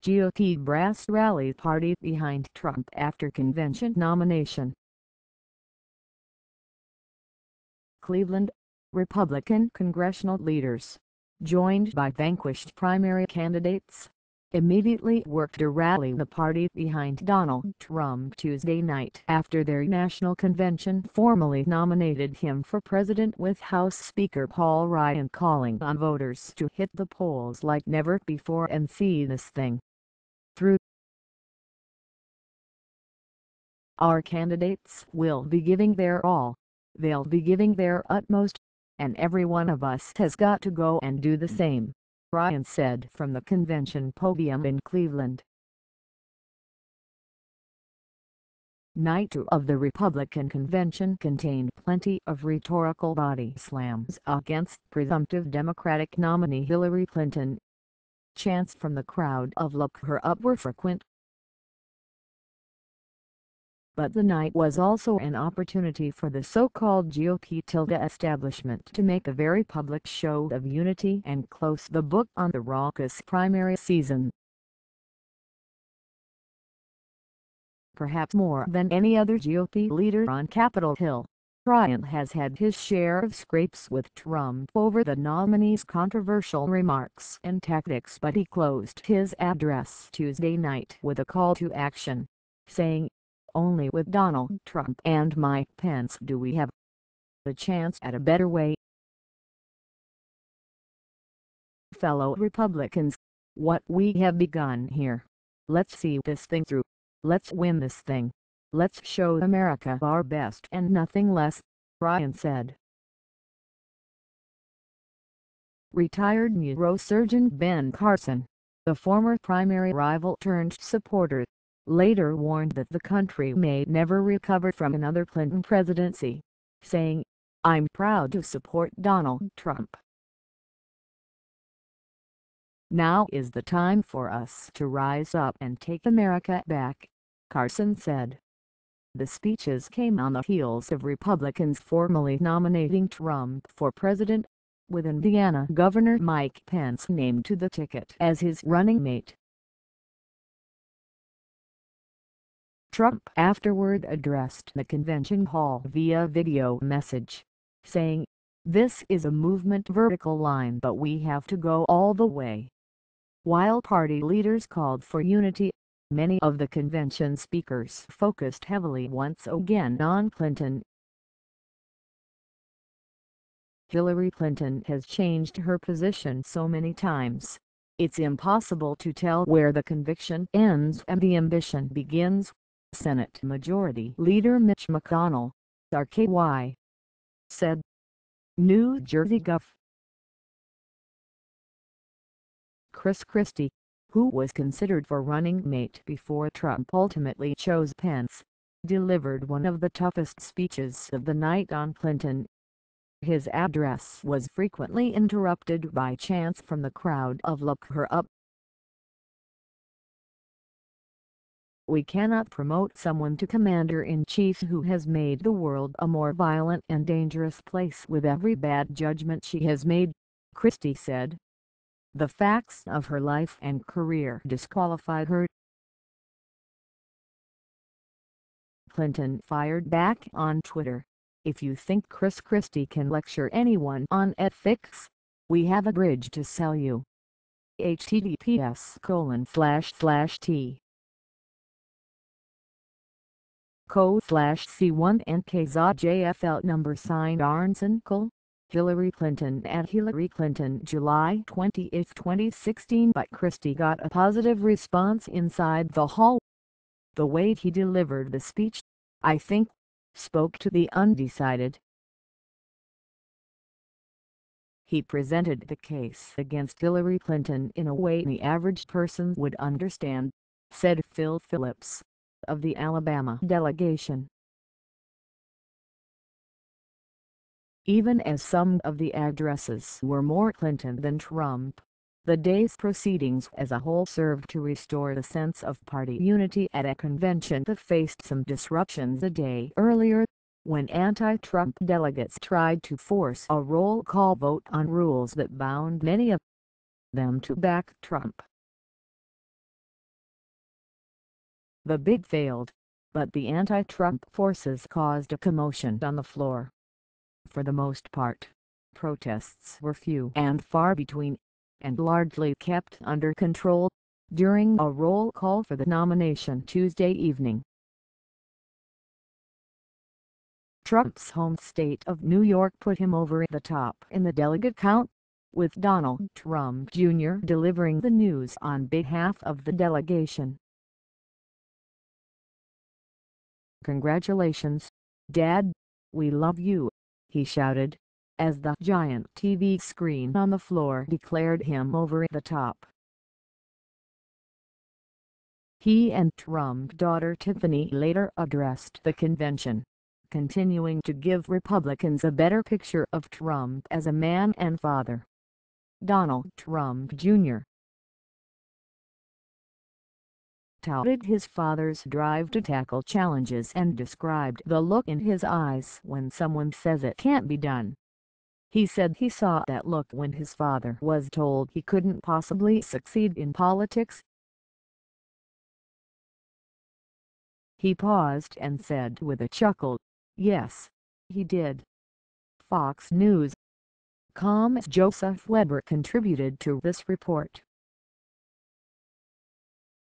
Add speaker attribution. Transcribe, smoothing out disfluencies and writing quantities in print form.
Speaker 1: GOP brass rally party behind Trump after convention nomination. Cleveland, Republican congressional leaders, joined by vanquished primary candidates, immediately worked to rally the party behind Donald Trump Tuesday night after their national convention formally nominated him for president, with House Speaker Paul Ryan calling on voters to hit the polls like never before and see this thing through. Our candidates will be giving their all. They'll be giving their utmost, and every one of us has got to go and do the same, Ryan said from the convention podium in Cleveland. Night 2 of the Republican convention contained plenty of rhetorical body slams against presumptive Democratic nominee Hillary Clinton. Chants from the crowd of "look her up" were frequent. But the night was also an opportunity for the so-called GOP establishment to make a very public show of unity and close the book on the raucous primary season. Perhaps more than any other GOP leader on Capitol Hill, Ryan has had his share of scrapes with Trump over the nominee's controversial remarks and tactics, but he closed his address Tuesday night with a call to action, saying, "Only with Donald Trump and Mike Pence do we have a chance at a better way. Fellow Republicans, what we have begun here, let's see this thing through. Let's win this thing. Let's show America our best and nothing less," Ryan said. Retired neurosurgeon Ben Carson, the former primary rival turned supporter, later warned that the country may never recover from another Clinton presidency, saying, "I'm proud to support Donald Trump. Now is the time for us to rise up and take America back," Carson said. The speeches came on the heels of Republicans formally nominating Trump for president, with Indiana Governor Mike Pence named to the ticket as his running mate. Trump afterward addressed the convention hall via video message, saying, "This is a movement vertical line, but we have to go all the way." While party leaders called for unity, many of the convention speakers focused heavily once again on Clinton. "Hillary Clinton has changed her position so many times, it's impossible to tell where the conviction ends and the ambition begins," Senate Majority Leader Mitch McConnell, RKY, said. New Jersey Gov. Chris Christie, who was considered for running mate before Trump ultimately chose Pence, delivered one of the toughest speeches of the night on Clinton. His address was frequently interrupted by chants from the crowd of "look her up." "We cannot promote someone to commander-in-chief who has made the world a more violent and dangerous place with every bad judgment she has made," Christie said. "The facts of her life and career disqualified her." Clinton fired back on Twitter, "If you think Chris Christie can lecture anyone on ethics, we have a bridge to sell you. https://t co/C1NKZJFL #Arnson Hillary Clinton at Hillary Clinton July 28, 2016. But Christie got a positive response inside the hall. "The way he delivered the speech, I think, spoke to the undecided. He presented the case against Hillary Clinton in a way the average person would understand," said Phil Phillips, of the Alabama delegation. Even as some of the addresses were more Clinton than Trump, the day's proceedings as a whole served to restore the sense of party unity at a convention that faced some disruptions a day earlier, when anti-Trump delegates tried to force a roll call vote on rules that bound many of them to back Trump. The bid failed, but the anti-Trump forces caused a commotion on the floor. For the most part, protests were few and far between, and largely kept under control during a roll call for the nomination Tuesday evening. Trump's home state of New York put him over the top in the delegate count, with Donald Trump Jr. delivering the news on behalf of the delegation. "Congratulations, Dad, we love you," he shouted, as the giant TV screen on the floor declared him over the top. He and Trump's daughter Tiffany later addressed the convention, continuing to give Republicans a better picture of Trump as a man and father. Donald Trump Jr. touted his father's drive to tackle challenges and described the look in his eyes when someone says it can't be done. He said he saw that look when his father was told he couldn't possibly succeed in politics. He paused and said with a chuckle, "Yes, he did." Fox News.com's Joseph Weber contributed to this report.